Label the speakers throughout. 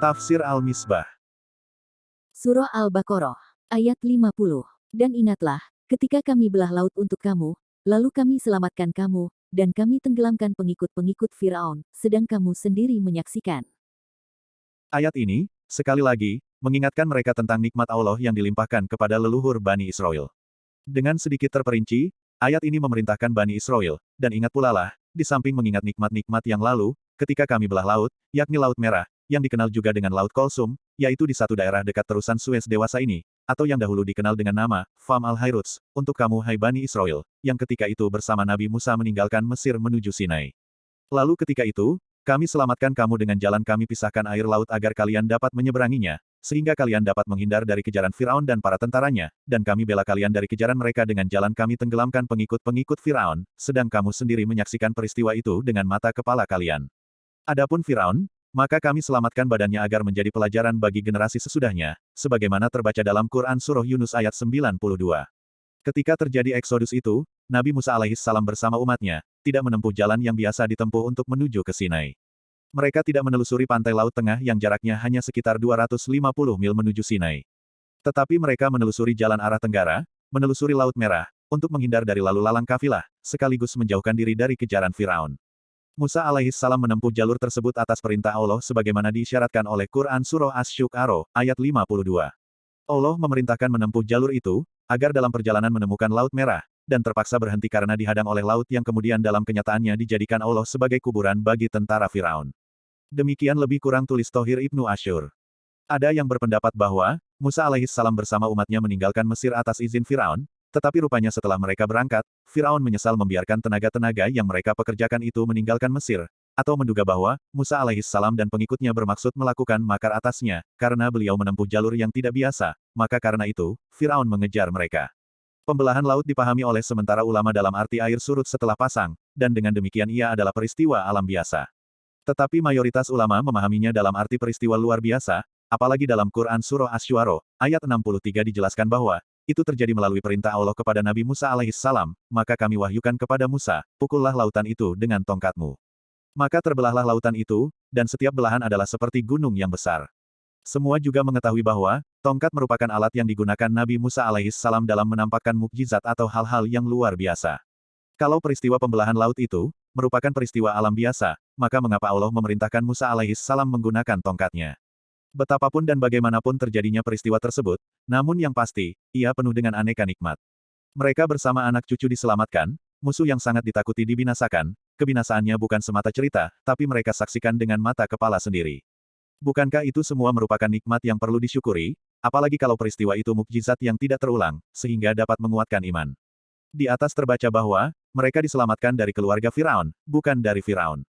Speaker 1: Tafsir Al-Misbah.
Speaker 2: Surah Al-Baqarah, ayat 50. Dan ingatlah, ketika kami belah laut untuk kamu, lalu kami selamatkan kamu, dan kami tenggelamkan pengikut-pengikut Firaun, sedang kamu sendiri menyaksikan.
Speaker 1: Ayat ini, sekali lagi, mengingatkan mereka tentang nikmat Allah yang dilimpahkan kepada leluhur Bani Israel. Dengan sedikit terperinci, ayat ini memerintahkan Bani Israel, dan ingat pula lah, di samping mengingat nikmat-nikmat yang lalu, ketika kami belah laut, yakni Laut Merah, yang dikenal juga dengan Laut Kulsum, yaitu di satu daerah dekat terusan Suez dewasa ini, atau yang dahulu dikenal dengan nama, Fam al-Hairuts, untuk kamu hai Bani Israel, yang ketika itu bersama Nabi Musa meninggalkan Mesir menuju Sinai. Lalu ketika itu, kami selamatkan kamu dengan jalan kami pisahkan air laut agar kalian dapat menyeberanginya, sehingga kalian dapat menghindar dari kejaran Firaun dan para tentaranya, dan kami bela kalian dari kejaran mereka dengan jalan kami tenggelamkan pengikut-pengikut Firaun, sedang kamu sendiri menyaksikan peristiwa itu dengan mata kepala kalian. Adapun Firaun, maka kami selamatkan badannya agar menjadi pelajaran bagi generasi sesudahnya, sebagaimana terbaca dalam Quran Surah Yunus ayat 92. Ketika terjadi eksodus itu, Nabi Musa alaihissalam bersama umatnya, tidak menempuh jalan yang biasa ditempuh untuk menuju ke Sinai. Mereka tidak menelusuri pantai Laut Tengah yang jaraknya hanya sekitar 250 mil menuju Sinai. Tetapi mereka menelusuri jalan arah tenggara, menelusuri Laut Merah, untuk menghindar dari lalu lalang kafilah, sekaligus menjauhkan diri dari kejaran Firaun. Musa alaihissalam menempuh jalur tersebut atas perintah Allah sebagaimana diisyaratkan oleh Quran Surah Asy-Syu'ara, ayat 52. Allah memerintahkan menempuh jalur itu, agar dalam perjalanan menemukan Laut Merah, dan terpaksa berhenti karena dihadang oleh laut yang kemudian dalam kenyataannya dijadikan Allah sebagai kuburan bagi tentara Firaun. Demikian lebih kurang tulis Thohir Ibnu Asyur. Ada yang berpendapat bahwa, Musa alaihissalam bersama umatnya meninggalkan Mesir atas izin Firaun, tetapi rupanya setelah mereka berangkat, Firaun menyesal membiarkan tenaga-tenaga yang mereka pekerjakan itu meninggalkan Mesir, atau menduga bahwa, Musa alaihissalam dan pengikutnya bermaksud melakukan makar atasnya, karena beliau menempuh jalur yang tidak biasa, maka karena itu, Firaun mengejar mereka. Pembelahan laut dipahami oleh sementara ulama dalam arti air surut setelah pasang, dan dengan demikian ia adalah peristiwa alam biasa. Tetapi mayoritas ulama memahaminya dalam arti peristiwa luar biasa, apalagi dalam Quran Surah Asy-Syu'ara, ayat 63 dijelaskan bahwa, itu terjadi melalui perintah Allah kepada Nabi Musa alaihissalam, maka kami wahyukan kepada Musa, pukullah lautan itu dengan tongkatmu. Maka terbelahlah lautan itu, dan setiap belahan adalah seperti gunung yang besar. Semua juga mengetahui bahwa, tongkat merupakan alat yang digunakan Nabi Musa alaihissalam dalam menampakkan mukjizat atau hal-hal yang luar biasa. Kalau peristiwa pembelahan laut itu, merupakan peristiwa alam biasa, maka mengapa Allah memerintahkan Musa alaihissalam menggunakan tongkatnya? Betapapun dan bagaimanapun terjadinya peristiwa tersebut, namun yang pasti, ia penuh dengan aneka nikmat. Mereka bersama anak cucu diselamatkan, musuh yang sangat ditakuti dibinasakan, kebinasaannya bukan semata cerita, tapi mereka saksikan dengan mata kepala sendiri. Bukankah itu semua merupakan nikmat yang perlu disyukuri, apalagi kalau peristiwa itu mukjizat yang tidak terulang, sehingga dapat menguatkan iman. Di atas terbaca bahwa, mereka diselamatkan dari keluarga Firaun, bukan dari Firaun.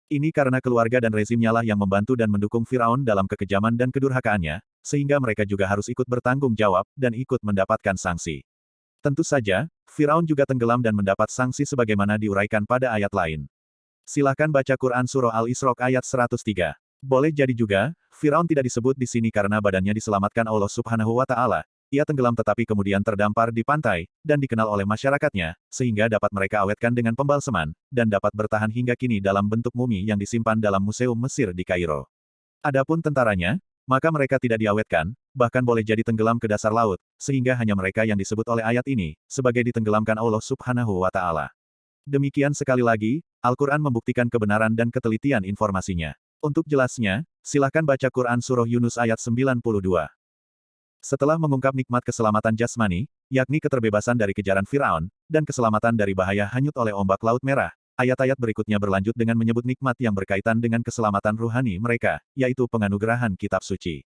Speaker 1: Ini karena keluarga dan rezimnya lah yang membantu dan mendukung Firaun dalam kekejaman dan kedurhakaannya, sehingga mereka juga harus ikut bertanggung jawab, dan ikut mendapatkan sanksi. Tentu saja, Firaun juga tenggelam dan mendapat sanksi sebagaimana diuraikan pada ayat lain. Silahkan baca Quran Surah Al-Isra ayat 103. Boleh jadi juga, Firaun tidak disebut di sini karena badannya diselamatkan Allah Subhanahu wa Ta'ala. Ia tenggelam tetapi kemudian terdampar di pantai, dan dikenal oleh masyarakatnya, sehingga dapat mereka awetkan dengan pembalseman, dan dapat bertahan hingga kini dalam bentuk mumi yang disimpan dalam Museum Mesir di Kairo. Adapun tentaranya, maka mereka tidak diawetkan, bahkan boleh jadi tenggelam ke dasar laut, sehingga hanya mereka yang disebut oleh ayat ini, sebagai ditenggelamkan Allah Subhanahu wa Ta'ala. Demikian sekali lagi, Al-Quran membuktikan kebenaran dan ketelitian informasinya. Untuk jelasnya, silahkan baca Quran Surah Yunus ayat 92. Setelah mengungkap nikmat keselamatan jasmani, yakni keterbebasan dari kejaran Firaun, dan keselamatan dari bahaya hanyut oleh ombak Laut Merah, ayat-ayat berikutnya berlanjut dengan menyebut nikmat yang berkaitan dengan keselamatan ruhani mereka, yaitu penganugerahan kitab suci.